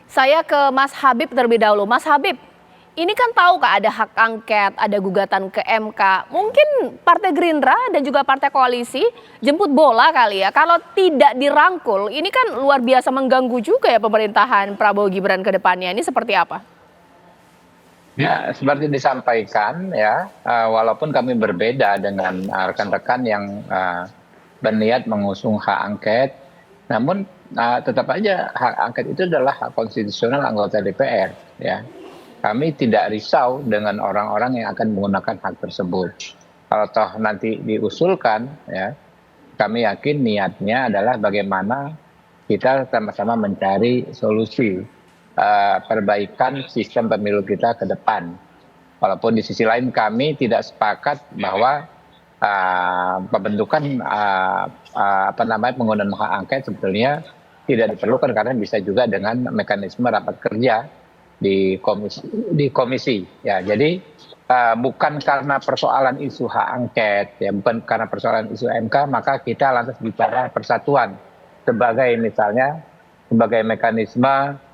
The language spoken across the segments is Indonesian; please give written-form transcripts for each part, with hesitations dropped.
Saya ke Mas Habib terlebih dahulu. Mas Habib, ini kan tahu Kak ada hak angket, ada gugatan ke MK. Mungkin Partai Gerindra dan juga Partai Koalisi jemput bola kali ya. Kalau tidak dirangkul, ini kan luar biasa mengganggu juga ya pemerintahan Prabowo Gibran ke depannya. Ini seperti apa? Ya, seperti disampaikan ya, walaupun kami berbeda dengan rekan-rekan yang berniat mengusung hak angket, namun tetap aja hak angket itu adalah hak konstitusional anggota DPR. Ya, kami tidak risau dengan orang-orang yang akan menggunakan hak tersebut. Kalau toh nanti diusulkan, ya, kami yakin niatnya adalah bagaimana kita sama-sama mencari solusi perbaikan sistem pemilu kita ke depan. Walaupun di sisi lain kami tidak sepakat bahwa pembentukan penggunaan hak angket sebetulnya tidak diperlukan karena bisa juga dengan mekanisme rapat kerja di komisi. Ya, jadi bukan karena persoalan isu hak angket, ya, bukan karena persoalan isu MK, maka kita lantas bicara persatuan sebagai misalnya sebagai mekanisme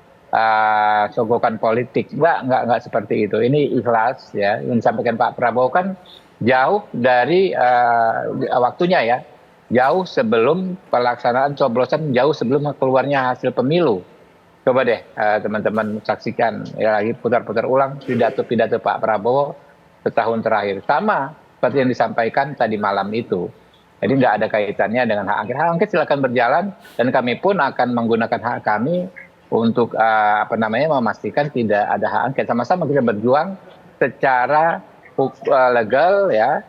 sogokan politik. Enggak seperti itu. Ini ikhlas ya. Yang disampaikan Pak Prabowo kan jauh dari waktunya ya. Jauh sebelum pelaksanaan coblosan, jauh sebelum keluarnya hasil pemilu. Coba deh teman-teman saksikan ya, lagi putar-putar ulang pidato-pidato Pak Prabowo setahun terakhir. Sama seperti yang disampaikan tadi malam itu. Jadi tidak ada kaitannya dengan hak angket. Hak angket silakan berjalan dan kami pun akan menggunakan hak kami untuk memastikan tidak ada hak angket. Sama-sama kita berjuang secara legal ya,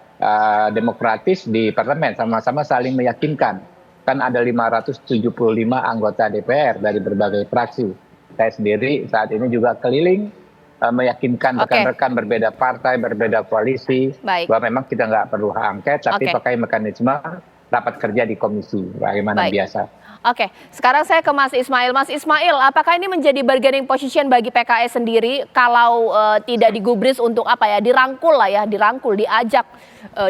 demokratis di parlemen, sama-sama saling meyakinkan. Kan ada 575 anggota DPR dari berbagai fraksi. Saya sendiri saat ini juga keliling meyakinkan rekan-rekan berbeda partai, berbeda koalisi, bahwa memang kita nggak perlu hak angket, tapi pakai mekanisme rapat kerja di komisi, bagaimana biasa. Oke, sekarang saya ke Mas Ismail. Mas Ismail, apakah ini menjadi bargaining position bagi PKS sendiri kalau tidak digubris untuk dirangkul lah ya, dirangkul, diajak,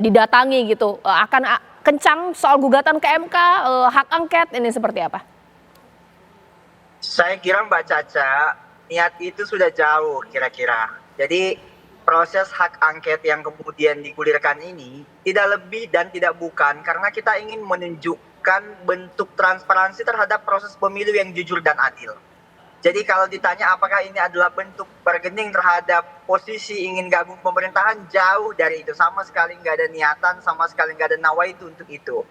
didatangi gitu, akan kencang soal gugatan ke MK, hak angket, ini seperti apa? Saya kira Mbak Caca, niat itu sudah jauh kira-kira. Jadi proses hak angket yang kemudian digulirkan ini tidak lebih dan tidak bukan karena kita ingin menunjukkan bentuk transparansi terhadap proses pemilu yang jujur dan adil. Jadi kalau ditanya apakah ini adalah bentuk bargaining terhadap posisi ingin gabung pemerintahan, jauh dari itu. Sama sekali nggak ada niatan, sama sekali nggak ada nawaitu untuk itu.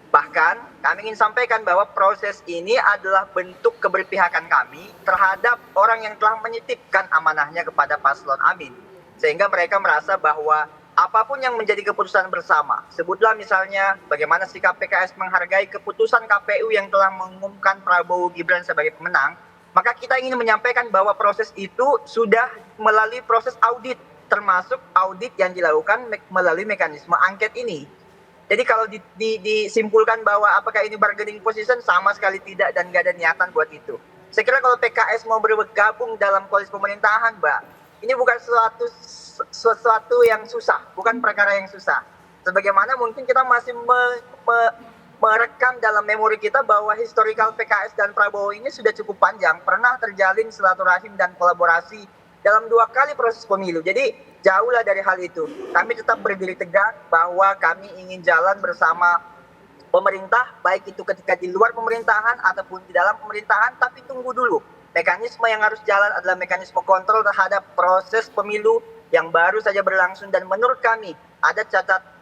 Bahkan kami ingin sampaikan bahwa proses ini adalah bentuk keberpihakan kami terhadap orang yang telah menitipkan amanahnya kepada Paslon Amin. Sehingga mereka merasa bahwa apapun yang menjadi keputusan bersama, sebutlah misalnya bagaimana sikap PKS menghargai keputusan KPU yang telah mengumumkan Prabowo Gibran sebagai pemenang, maka kita ingin menyampaikan bahwa proses itu sudah melalui proses audit, termasuk audit yang dilakukan melalui mekanisme angket ini. Jadi kalau disimpulkan bahwa apakah ini bargaining position, sama sekali tidak dan nggak ada niatan buat itu. Saya kira kalau PKS mau bergabung dalam koalisi pemerintahan, Mbak, ini bukan sesuatu yang susah, bukan perkara yang susah. Sebagaimana mungkin kita masih merekam dalam memori kita bahwa historical PKS dan Prabowo ini sudah cukup panjang, pernah terjalin silaturahim dan kolaborasi dalam 2 kali proses pemilu. Jadi jauhlah dari hal itu. Kami tetap berdiri tegak bahwa kami ingin jalan bersama pemerintah, baik itu ketika di luar pemerintahan ataupun di dalam pemerintahan, tapi tunggu dulu. Mekanisme yang harus jalan adalah mekanisme kontrol terhadap proses pemilu yang baru saja berlangsung dan menurut kami ada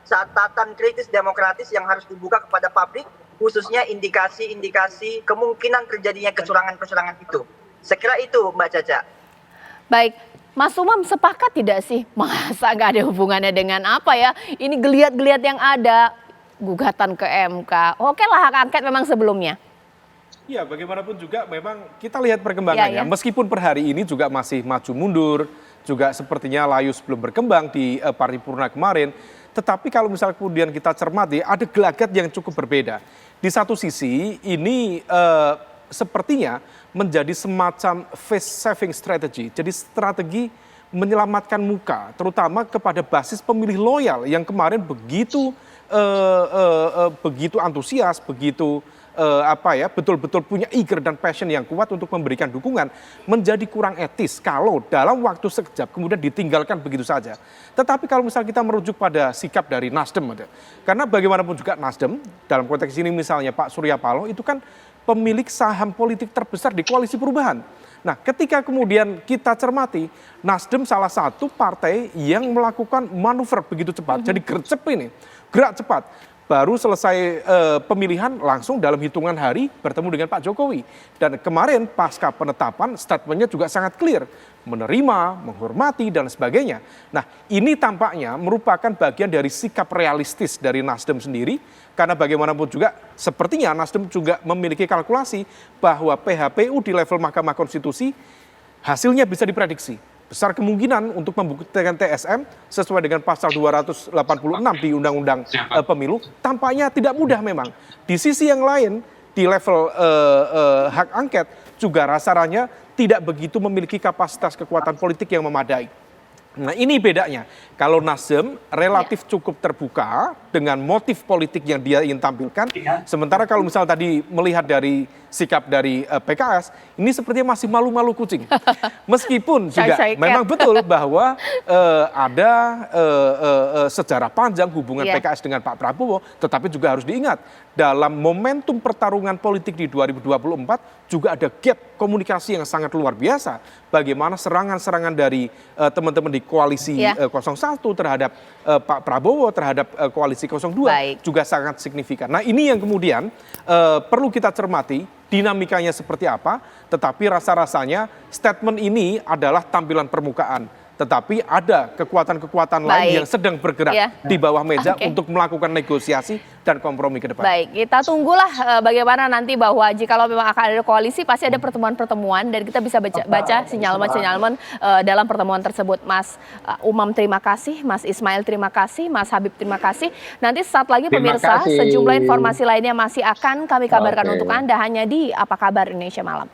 catatan kritis demokratis yang harus dibuka kepada publik, khususnya indikasi-indikasi kemungkinan terjadinya kecurangan-kecurangan itu. Saya kira itu Mbak Caca. Baik, Mas Umam sepakat tidak sih? Masa nggak ada hubungannya dengan apa ya? Ini geliat-geliat yang ada, gugatan ke MK. Oke lah hak angket memang sebelumnya. Ya, bagaimanapun juga memang kita lihat perkembangannya. Meskipun per hari ini juga masih maju mundur, juga sepertinya layu sebelum berkembang di paripurna kemarin. Tetapi kalau misalnya kemudian kita cermati, ada gelagat yang cukup berbeda. Di satu sisi ini sepertinya menjadi semacam face saving strategy. Jadi strategi menyelamatkan muka, terutama kepada basis pemilih loyal yang kemarin begitu antusias, begitu betul-betul punya eager dan passion yang kuat untuk memberikan dukungan, menjadi kurang etis kalau dalam waktu sekejap kemudian ditinggalkan begitu saja. Tetapi kalau misal kita merujuk pada sikap dari Nasdem, karena bagaimanapun juga Nasdem dalam konteks ini misalnya Pak Surya Paloh itu kan pemilik saham politik terbesar di Koalisi Perubahan. Nah, ketika kemudian kita cermati, Nasdem salah satu partai yang melakukan manuver begitu cepat, jadi gercep ini, gerak cepat. Baru selesai pemilihan langsung dalam hitungan hari bertemu dengan Pak Jokowi. Dan kemarin pasca penetapan statementnya juga sangat clear. Menerima, menghormati, dan sebagainya. Nah, ini tampaknya merupakan bagian dari sikap realistis dari Nasdem sendiri. Karena bagaimanapun juga sepertinya Nasdem juga memiliki kalkulasi bahwa PHPU di level Mahkamah Konstitusi hasilnya bisa diprediksi. Besar kemungkinan untuk membuktikan TSM sesuai dengan pasal 286 di Undang-Undang Pemilu tampaknya tidak mudah memang. Di sisi yang lain, di level hak angket juga rasanya tidak begitu memiliki kapasitas kekuatan politik yang memadai. Nah, ini bedanya. Kalau Nasdem relatif cukup terbuka dengan motif politik yang dia ingin tampilkan, sementara kalau misal tadi melihat dari sikap dari PKS, ini sepertinya masih malu-malu kucing. Meskipun juga memang betul bahwa ada sejarah panjang hubungan PKS dengan Pak Prabowo, tetapi juga harus diingat, dalam momentum pertarungan politik di 2024 juga ada gap komunikasi yang sangat luar biasa. Bagaimana serangan-serangan dari teman-teman di koalisi 01 terhadap Pak Prabowo, terhadap koalisi 02 juga sangat signifikan. Nah, ini yang kemudian perlu kita cermati dinamikanya seperti apa, tetapi rasa-rasanya statement ini adalah tampilan permukaan. Tetapi ada kekuatan-kekuatan lain yang sedang bergerak di bawah meja untuk melakukan negosiasi dan kompromi ke depan. Baik, kita tunggulah bagaimana nanti bahwa jikalau memang akan ada koalisi pasti ada pertemuan-pertemuan dan kita bisa baca sinyalemen-sinyalemen dalam pertemuan tersebut. Mas Umam terima kasih, Mas Ismail terima kasih, Mas Habib terima kasih. Nanti saat lagi pemirsa sejumlah informasi lainnya masih akan kami kabarkan untuk Anda hanya di Apa Kabar Indonesia Malam.